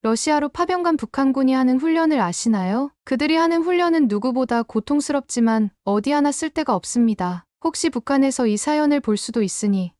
러시아로 파병간 북한군이 하는 훈련을 아시나요? 그들이 하는 훈련은 누구보다 고통스럽지만 어디 하나 쓸데가 없습니다. 혹시 북한에서 이 사연을 볼 수도 있으니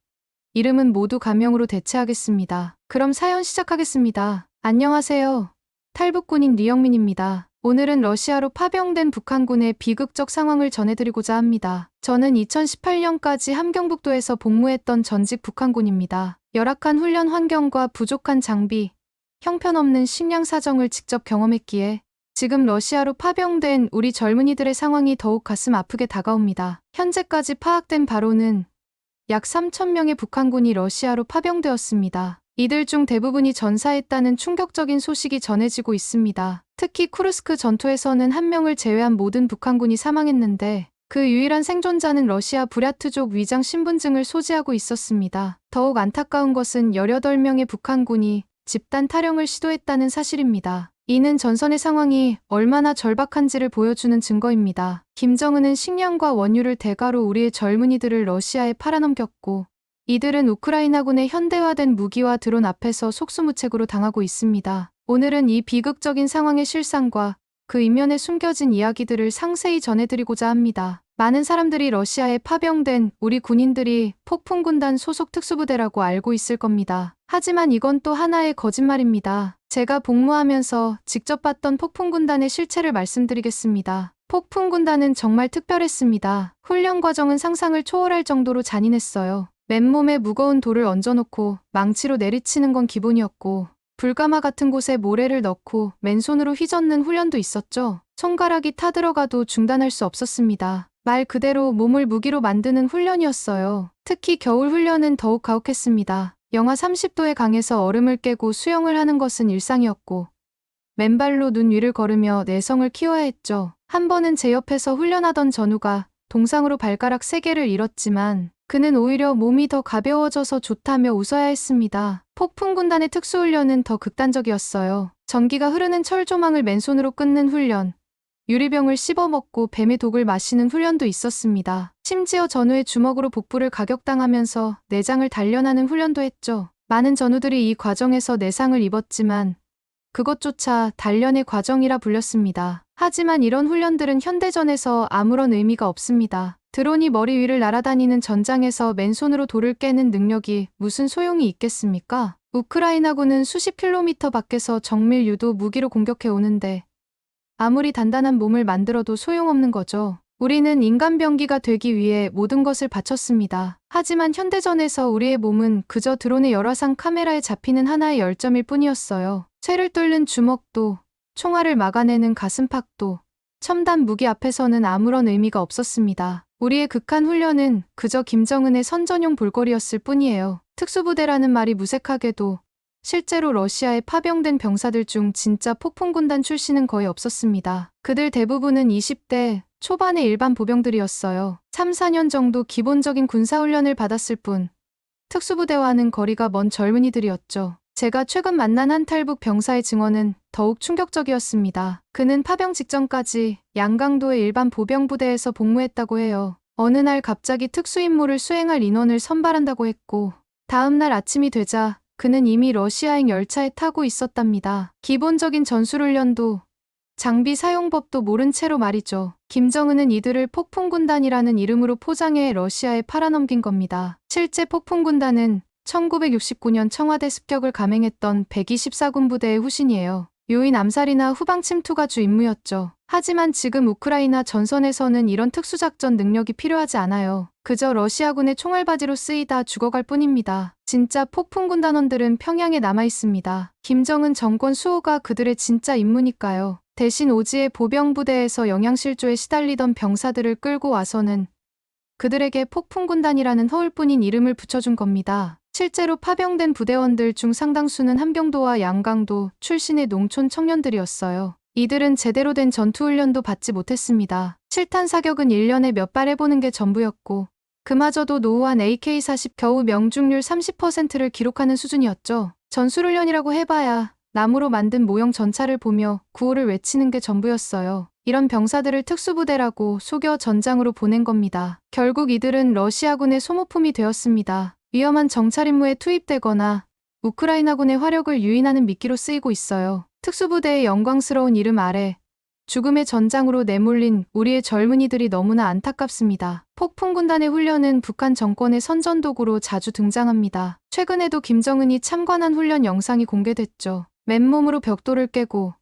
이름은 모두 가명으로 대체하겠습니다. 그럼 사연 시작하겠습니다. 안녕하세요. 탈북군인 리영민입니다. 오늘은 러시아로 파병된 북한군의 비극적 상황을 전해드리고자 합니다. 저는 2018년까지 함경북도에서 복무했던 전직 북한군입니다. 열악한 훈련 환경과 부족한 장비, 형편없는 식량 사정을 직접 경험했기에 지금 러시아로 파병된 우리 젊은이들의 상황이 더욱 가슴 아프게 다가옵니다. 현재까지 파악된 바로는 약 3,000명의 북한군이 러시아로 파병되었습니다. 이들 중 대부분이 전사했다는 충격적인 소식이 전해지고 있습니다. 특히 쿠르스크 전투에서는 한 명을 제외한 모든 북한군이 사망했는데 그 유일한 생존자는 러시아 부랴트족 위장 신분증을 소지하고 있었습니다. 더욱 안타까운 것은 18명의 북한군이 집단 탈영을 시도했다는 사실입니다. 이는 전선의 상황이 얼마나 절박한지를 보여주는 증거입니다. 김정은은 식량과 원유를 대가로 우리의 젊은이들을 러시아에 팔아넘겼고 이들은 우크라이나군의 현대화된 무기와 드론 앞에서 속수무책으로 당하고 있습니다. 오늘은 이 비극적인 상황의 실상과 그 이면에 숨겨진 이야기들을 상세히 전해드리고자 합니다. 많은 사람들이 러시아에 파병된 우리 군인들이 폭풍군단 소속 특수부대라고 알고 있을 겁니다. 하지만 이건 또 하나의 거짓말입니다. 제가 복무하면서 직접 봤던 폭풍군단의 실체를 말씀드리겠습니다. 폭풍군단은 정말 특별했습니다. 훈련 과정은 상상을 초월할 정도로 잔인했어요. 맨몸에 무거운 돌을 얹어놓고 망치로 내리치는 건 기본이었고 불가마 같은 곳에 모래를 넣고 맨손으로 휘젓는 훈련도 있었죠. 손가락이 타들어가도 중단할 수 없었습니다. 말 그대로 몸을 무기로 만드는 훈련이었어요. 특히 겨울 훈련은 더욱 가혹했습니다. 영하 30도의 강에서 얼음을 깨고 수영을 하는 것은 일상이었고 맨발로 눈 위를 걸으며 내성을 키워야 했죠. 한 번은 제 옆에서 훈련하던 전우가 동상으로 발가락 3개를 잃었지만 그는 오히려 몸이 더 가벼워져서 좋다며 웃어야 했습니다. 폭풍군단의 특수훈련은 더 극단적이었어요. 전기가 흐르는 철조망을 맨손으로 끊는 훈련, 유리병을 씹어먹고 뱀의 독을 마시는 훈련도 있었습니다. 심지어 전우의 주먹으로 복부를 가격당하면서 내장을 단련하는 훈련도 했죠. 많은 전우들이 이 과정에서 내상을 입었지만 그것조차 단련의 과정이라 불렸습니다. 하지만 이런 훈련들은 현대전에서 아무런 의미가 없습니다. 드론이 머리 위를 날아다니는 전장에서 맨손으로 돌을 깨는 능력이 무슨 소용이 있겠습니까? 우크라이나군은 수십 킬로미터 밖에서 정밀 유도 무기로 공격해 오는데 아무리 단단한 몸을 만들어도 소용없는 거죠. 우리는 인간병기가 되기 위해 모든 것을 바쳤습니다. 하지만 현대전에서 우리의 몸은 그저 드론의 열화상 카메라에 잡히는 하나의 열점일 뿐이었어요. 쇠를 뚫는 주먹도, 총알을 막아내는 가슴팍도, 첨단 무기 앞에서는 아무런 의미가 없었습니다. 우리의 극한 훈련은 그저 김정은의 선전용 볼거리였을 뿐이에요. 특수부대라는 말이 무색하게도 실제로 러시아에 파병된 병사들 중 진짜 폭풍군단 출신은 거의 없었습니다. 그들 대부분은 20대 초반의 일반 보병들이었어요. 3, 4년 정도 기본적인 군사훈련을 받았을 뿐 특수부대와는 거리가 먼 젊은이들이었죠. 제가 최근 만난 한 탈북 병사의 증언은 더욱 충격적이었습니다. 그는 파병 직전까지 양강도의 일반 보병부대에서 복무했다고 해요. 어느 날 갑자기 특수임무를 수행할 인원을 선발한다고 했고 다음 날 아침이 되자 그는 이미 러시아행 열차에 타고 있었답니다. 기본적인 전술훈련도 장비 사용법도 모른 채로 말이죠. 김정은은 이들을 폭풍군단이라는 이름으로 포장해 러시아에 팔아넘긴 겁니다. 실제 폭풍군단은 1969년 청와대 습격을 감행했던 124군 부대의 후신이에요. 요인 암살이나 후방 침투가 주 임무였죠. 하지만 지금 우크라이나 전선에서는 이런 특수작전 능력이 필요하지 않아요. 그저 러시아군의 총알바지로 쓰이다 죽어갈 뿐입니다. 진짜 폭풍군단원들은 평양에 남아있습니다. 김정은 정권 수호가 그들의 진짜 임무니까요. 대신 오지의 보병부대에서 영양실조에 시달리던 병사들을 끌고 와서는 그들에게 폭풍군단이라는 허울뿐인 이름을 붙여준 겁니다. 실제로 파병된 부대원들 중 상당수는 함경도와 양강도 출신의 농촌 청년들이었어요. 이들은 제대로 된 전투훈련도 받지 못했습니다. 실탄 사격은 1년에 몇 발 해보는 게 전부였고 그마저도 노후한 AK-40 겨우 명중률 30%를 기록하는 수준이었죠. 전술훈련이라고 해봐야 나무로 만든 모형 전차를 보며 구호를 외치는 게 전부였어요. 이런 병사들을 특수부대라고 속여 전장으로 보낸 겁니다. 결국 이들은 러시아군의 소모품이 되었습니다. 위험한 정찰 임무에 투입되거나 우크라이나군의 화력을 유인하는 미끼로 쓰이고 있어요. 특수부대의 영광스러운 이름 아래 죽음의 전장으로 내몰린 우리의 젊은이들이 너무나 안타깝습니다. 폭풍군단의 훈련은 북한 정권의 선전도구로 자주 등장합니다. 최근에도 김정은이 참관한 훈련 영상이 공개됐죠. 맨몸으로 벽돌을 깨고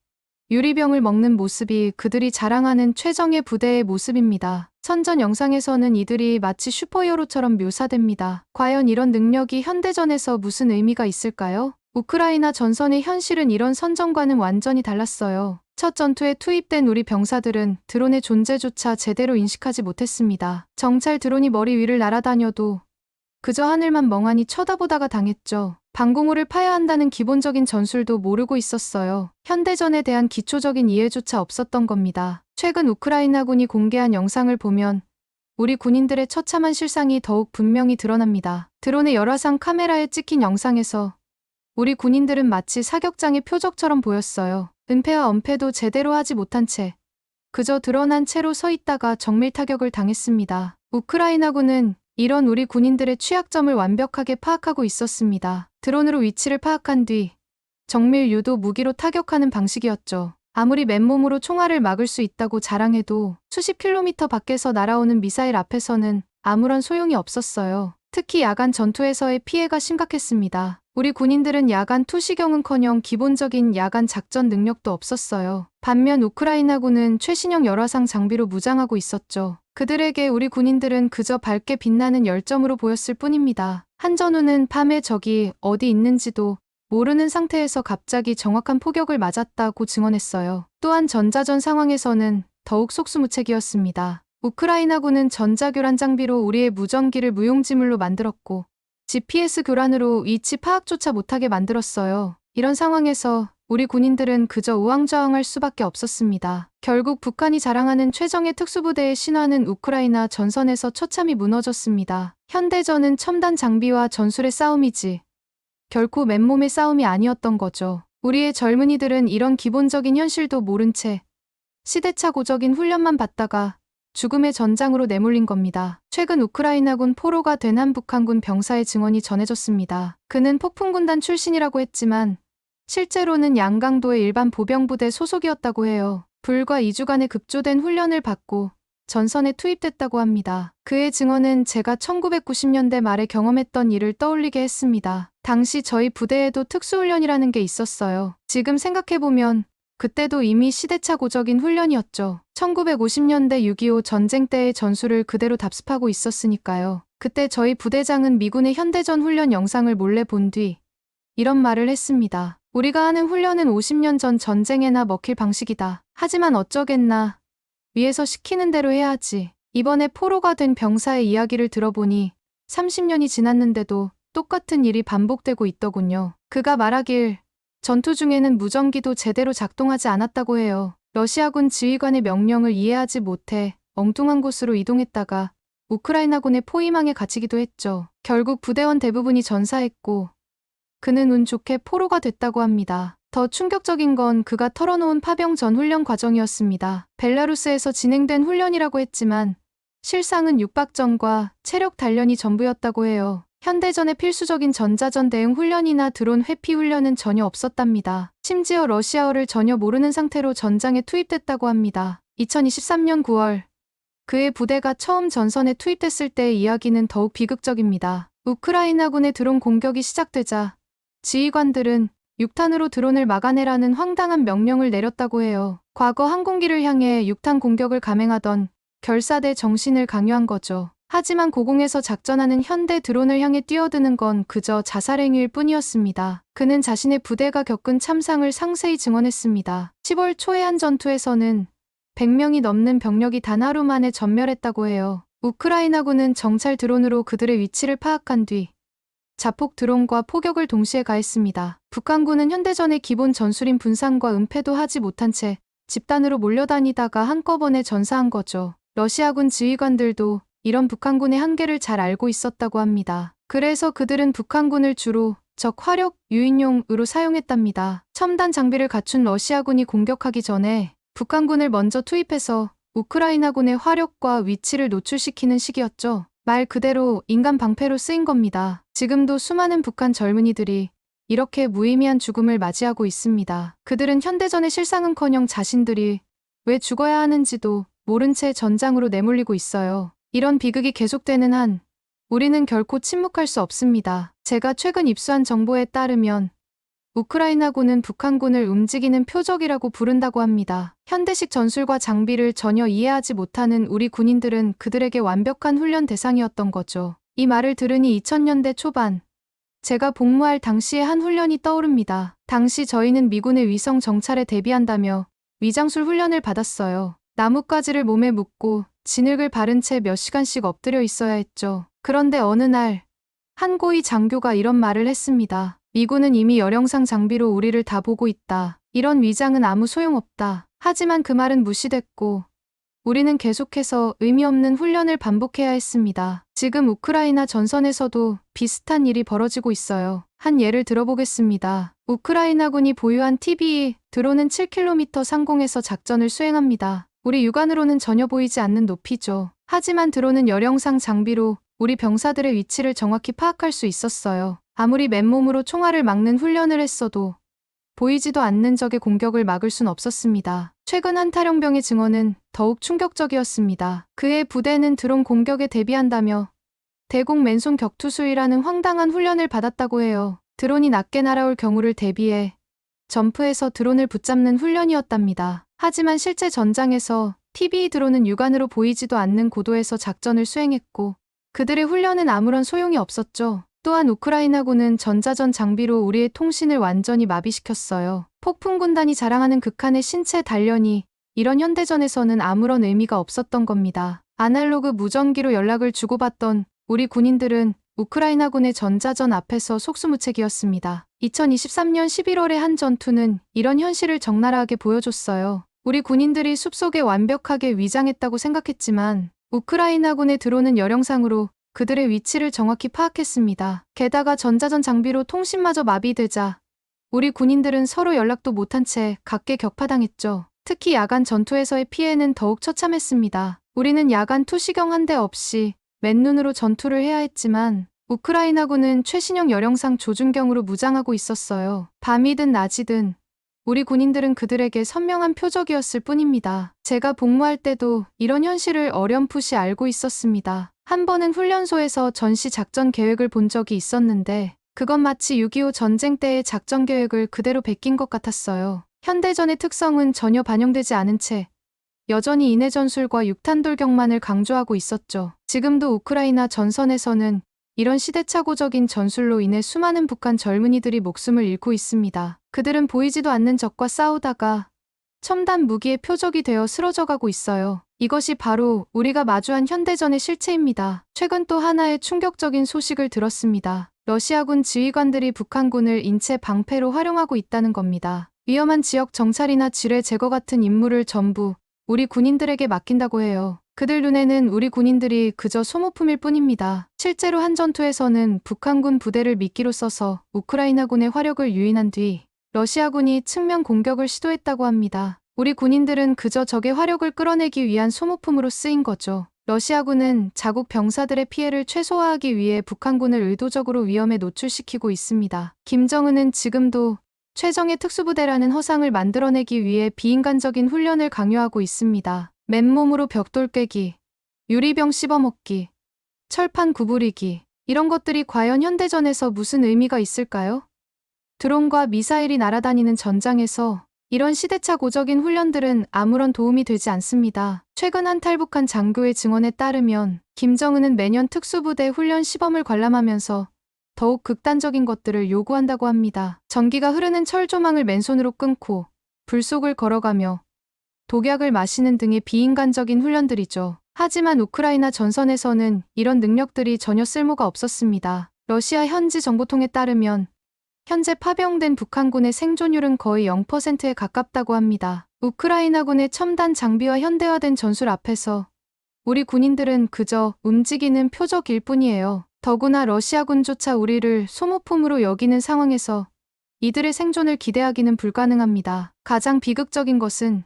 유리병을 먹는 모습이 그들이 자랑하는 최정예 부대의 모습입니다. 선전 영상에서는 이들이 마치 슈퍼히어로처럼 묘사됩니다. 과연 이런 능력이 현대전에서 무슨 의미가 있을까요? 우크라이나 전선의 현실은 이런 선전과는 완전히 달랐어요. 첫 전투에 투입된 우리 병사들은 드론의 존재조차 제대로 인식하지 못했습니다. 정찰 드론이 머리 위를 날아다녀도 그저 하늘만 멍하니 쳐다보다가 당했죠. 방공호를 파야 한다는 기본적인 전술도 모르고 있었어요. 현대전에 대한 기초적인 이해조차 없었던 겁니다. 최근 우크라이나군이 공개한 영상을 보면 우리 군인들의 처참한 실상이 더욱 분명히 드러납니다. 드론의 열화상 카메라에 찍힌 영상에서 우리 군인들은 마치 사격장의 표적처럼 보였어요. 은폐와 엄폐도 제대로 하지 못한 채 그저 드러난 채로 서 있다가 정밀 타격을 당했습니다. 우크라이나군은 이런 우리 군인들의 취약점을 완벽하게 파악하고 있었습니다. 드론으로 위치를 파악한 뒤 정밀 유도 무기로 타격하는 방식이었죠. 아무리 맨몸으로 총알을 막을 수 있다고 자랑해도 수십 킬로미터 밖에서 날아오는 미사일 앞에서는 아무런 소용이 없었어요. 특히 야간 전투에서의 피해가 심각했습니다. 우리 군인들은 야간 투시경은커녕 기본적인 야간 작전 능력도 없었어요. 반면 우크라이나군은 최신형 열화상 장비로 무장하고 있었죠. 그들에게 우리 군인들은 그저 밝게 빛나는 열점으로 보였을 뿐입니다. 한전우는 밤에 적이 어디 있는지도 모르는 상태에서 갑자기 정확한 포격을 맞았다고 증언했어요. 또한 전자전 상황에서는 더욱 속수무책이었습니다. 우크라이나군은 전자교란 장비로 우리의 무전기를 무용지물로 만들었고 GPS 교란으로 위치 파악조차 못하게 만들었어요. 이런 상황에서 우리 군인들은 그저 우왕좌왕할 수밖에 없었습니다. 결국 북한이 자랑하는 최정예 특수부대의 신화는 우크라이나 전선에서 처참히 무너졌습니다. 현대전은 첨단 장비와 전술의 싸움이지 결코 맨몸의 싸움이 아니었던 거죠. 우리의 젊은이들은 이런 기본적인 현실도 모른 채 시대착오적인 훈련만 받다가 죽음의 전장으로 내몰린 겁니다. 최근 우크라이나군 포로가 된 한 북한군 병사의 증언이 전해졌습니다. 그는 폭풍군단 출신이라고 했지만 실제로는 양강도의 일반 보병부대 소속이었다고 해요. 불과 2주간의 급조된 훈련을 받고 전선에 투입됐다고 합니다. 그의 증언은 제가 1990년대 말에 경험했던 일을 떠올리게 했습니다. 당시 저희 부대에도 특수훈련이라는 게 있었어요. 지금 생각해보면 그때도 이미 시대착오적인 훈련이었죠. 1950년대 6.25 전쟁 때의 전술을 그대로 답습하고 있었으니까요. 그때 저희 부대장은 미군의 현대전 훈련 영상을 몰래 본 뒤 이런 말을 했습니다. 우리가 하는 훈련은 50년 전 전쟁에나 먹힐 방식이다. 하지만 어쩌겠나. 위에서 시키는 대로 해야지. 이번에 포로가 된 병사의 이야기를 들어보니 30년이 지났는데도 똑같은 일이 반복되고 있더군요. 그가 말하길 전투 중에는 무전기도 제대로 작동하지 않았다고 해요. 러시아군 지휘관의 명령을 이해하지 못해 엉뚱한 곳으로 이동했다가 우크라이나군의 포위망에 갇히기도 했죠. 결국 부대원 대부분이 전사했고 그는 운 좋게 포로가 됐다고 합니다. 더 충격적인 건 그가 털어놓은 파병 전 훈련 과정이었습니다. 벨라루스에서 진행된 훈련이라고 했지만 실상은 육박전과 체력 단련이 전부였다고 해요. 현대전의 필수적인 전자전 대응 훈련이나 드론 회피 훈련은 전혀 없었답니다. 심지어 러시아어를 전혀 모르는 상태로 전장에 투입됐다고 합니다. 2023년 9월 그의 부대가 처음 전선에 투입됐을 때의 이야기는 더욱 비극적입니다. 우크라이나군의 드론 공격이 시작되자 지휘관들은 6탄으로 드론을 막아내라는 황당한 명령을 내렸다고 해요. 과거 항공기를 향해 6탄 공격을 감행하던 결사대 정신을 강요한 거죠. 하지만 고공에서 작전하는 현대 드론을 향해 뛰어드는 건 그저 자살행위일 뿐이었습니다. 그는 자신의 부대가 겪은 참상을 상세히 증언했습니다. 10월 초의 한 전투에서는 100명이 넘는 병력이 단 하루 만에 전멸했다고 해요. 우크라이나군은 정찰 드론으로 그들의 위치를 파악한 뒤 자폭 드론과 포격을 동시에 가했습니다. 북한군은 현대전의 기본 전술인 분산과 은폐도 하지 못한 채 집단으로 몰려다니다가 한꺼번에 전사한 거죠. 러시아군 지휘관들도 이런 북한군의 한계를 잘 알고 있었다고 합니다. 그래서 그들은 북한군을 주로 적 화력 유인용으로 사용했답니다. 첨단 장비를 갖춘 러시아군이 공격하기 전에 북한군을 먼저 투입해서 우크라이나군의 화력과 위치를 노출시키는 시기였죠. 말 그대로 인간 방패로 쓰인 겁니다. 지금도 수많은 북한 젊은이들이 이렇게 무의미한 죽음을 맞이하고 있습니다. 그들은 현대전의 실상은커녕 자신들이 왜 죽어야 하는지도 모른 채 전장으로 내몰리고 있어요. 이런 비극이 계속되는 한 우리는 결코 침묵할 수 없습니다. 제가 최근 입수한 정보에 따르면 우크라이나군은 북한군을 움직이는 표적이라고 부른다고 합니다. 현대식 전술과 장비를 전혀 이해하지 못하는 우리 군인들은 그들에게 완벽한 훈련 대상이었던 거죠. 이 말을 들으니 2000년대 초반 제가 복무할 당시의 한 훈련이 떠오릅니다. 당시 저희는 미군의 위성 정찰에 대비한다며 위장술 훈련을 받았어요. 나뭇가지를 몸에 묶고 진흙을 바른 채 몇 시간씩 엎드려 있어야 했죠. 그런데 어느 날 한 고위 장교가 이런 말을 했습니다. 미군은 이미 열영상 장비로 우리를 다 보고 있다. 이런 위장은 아무 소용없다. 하지만 그 말은 무시됐고 우리는 계속해서 의미 없는 훈련을 반복해야 했습니다. 지금 우크라이나 전선에서도 비슷한 일이 벌어지고 있어요. 한 예를 들어보겠습니다. 우크라이나군이 보유한 TB 드론은 7km 상공에서 작전을 수행합니다. 우리 육안으로는 전혀 보이지 않는 높이죠. 하지만 드론은 열영상 장비로 우리 병사들의 위치를 정확히 파악할 수 있었어요. 아무리 맨몸으로 총알을 막는 훈련을 했어도 보이지도 않는 적의 공격을 막을 순 없었습니다. 최근 한 탈영병의 증언은 더욱 충격적이었습니다. 그의 부대는 드론 공격에 대비한다며 대공 맨손 격투수이라는 황당한 훈련을 받았다고 해요. 드론이 낮게 날아올 경우를 대비해 점프해서 드론을 붙잡는 훈련이었답니다. 하지만 실제 전장에서 TB 드론은 육안으로 보이지도 않는 고도에서 작전을 수행했고 그들의 훈련은 아무런 소용이 없었죠. 또한 우크라이나군은 전자전 장비로 우리의 통신을 완전히 마비시켰어요. 폭풍군단이 자랑하는 극한의 신체 단련이 이런 현대전에서는 아무런 의미가 없었던 겁니다. 아날로그 무전기로 연락을 주고받던 우리 군인들은 우크라이나군의 전자전 앞에서 속수무책이었습니다. 2023년 11월의 한 전투는 이런 현실을 적나라하게 보여줬어요. 우리 군인들이 숲속에 완벽하게 위장했다고 생각했지만 우크라이나군의 드론은 열영상으로 그들의 위치를 정확히 파악했습니다. 게다가 전자전 장비로 통신마저 마비되자 우리 군인들은 서로 연락도 못한 채 각계 격파당했죠. 특히 야간 전투에서의 피해는 더욱 처참했습니다. 우리는 야간 투시경 한 대 없이 맨눈으로 전투를 해야 했지만 우크라이나군은 최신형 열영상 조준경으로 무장하고 있었어요. 밤이든 낮이든 우리 군인들은 그들에게 선명한 표적이었을 뿐입니다. 제가 복무할 때도 이런 현실을 어렴풋이 알고 있었습니다. 한 번은 훈련소에서 전시 작전 계획을 본 적이 있었는데 그건 마치 6.25 전쟁 때의 작전 계획을 그대로 베낀 것 같았어요. 현대전의 특성은 전혀 반영되지 않은 채 여전히 인해 전술과 육탄 돌격만을 강조하고 있었죠. 지금도 우크라이나 전선에서는 이런 시대착오적인 전술로 인해 수많은 북한 젊은이들이 목숨을 잃고 있습니다. 그들은 보이지도 않는 적과 싸우다가 첨단 무기의 표적이 되어 쓰러져가고 있어요. 이것이 바로 우리가 마주한 현대전의 실체입니다. 최근 또 하나의 충격적인 소식을 들었습니다. 러시아군 지휘관들이 북한군을 인체 방패로 활용하고 있다는 겁니다. 위험한 지역 정찰이나 지뢰 제거 같은 임무를 전부 우리 군인들에게 맡긴다고 해요. 그들 눈에는 우리 군인들이 그저 소모품일 뿐입니다. 실제로 한 전투에서는 북한군 부대를 미끼로 써서 우크라이나군의 화력을 유인한 뒤 러시아군이 측면 공격을 시도했다고 합니다. 우리 군인들은 그저 적의 화력을 끌어내기 위한 소모품으로 쓰인 거죠. 러시아군은 자국 병사들의 피해를 최소화하기 위해 북한군을 의도적으로 위험에 노출시키고 있습니다. 김정은은 지금도 최정예 특수부대라는 허상을 만들어내기 위해 비인간적인 훈련을 강요하고 있습니다. 맨몸으로 벽돌 깨기, 유리병 씹어먹기, 철판 구부리기, 이런 것들이 과연 현대전에서 무슨 의미가 있을까요? 드론과 미사일이 날아다니는 전장에서 이런 시대착오적인 훈련들은 아무런 도움이 되지 않습니다. 최근 한 탈북한 장교의 증언에 따르면 김정은은 매년 특수부대 훈련 시범을 관람하면서 더욱 극단적인 것들을 요구한다고 합니다. 전기가 흐르는 철조망을 맨손으로 끊고 불 속을 걸어가며 독약을 마시는 등의 비인간적인 훈련들이죠. 하지만 우크라이나 전선에서는 이런 능력들이 전혀 쓸모가 없었습니다. 러시아 현지 정보통에 따르면 현재 파병된 북한군의 생존율은 거의 0%에 가깝다고 합니다. 우크라이나군의 첨단 장비와 현대화된 전술 앞에서 우리 군인들은 그저 움직이는 표적일 뿐이에요. 더구나 러시아군조차 우리를 소모품으로 여기는 상황에서 이들의 생존을 기대하기는 불가능합니다. 가장 비극적인 것은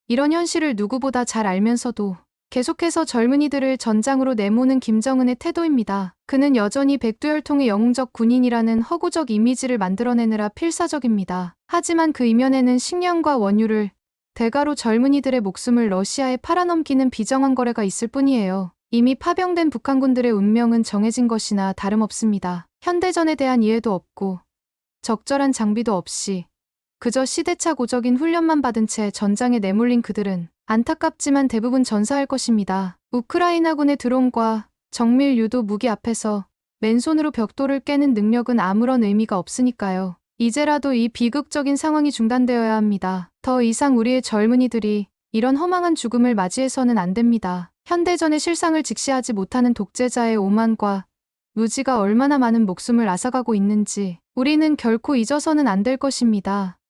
이런 현실을 누구보다 잘 알면서도 계속해서 젊은이들을 전장으로 내모는 김정은의 태도입니다. 그는 여전히 백두혈통의 영웅적 군인이라는 허구적 이미지를 만들어내느라 필사적입니다. 하지만 그 이면에는 식량과 원유를 대가로 젊은이들의 목숨을 러시아에 팔아넘기는 비정한 거래가 있을 뿐이에요. 이미 파병된 북한군들의 운명은 정해진 것이나 다름없습니다. 현대전에 대한 이해도 없고 적절한 장비도 없이 그저 시대착오적인 훈련만 받은 채 전장에 내몰린 그들은 안타깝지만 대부분 전사할 것입니다. 우크라이나군의 드론과 정밀 유도 무기 앞에서 맨손으로 벽돌을 깨는 능력은 아무런 의미가 없으니까요. 이제라도 이 비극적인 상황이 중단되어야 합니다. 더 이상 우리의 젊은이들이 이런 허망한 죽음을 맞이해서는 안 됩니다. 현대전의 실상을 직시하지 못하는 독재자의 오만과 무지가 얼마나 많은 목숨을 앗아가고 있는지 우리는 결코 잊어서는 안 될 것입니다.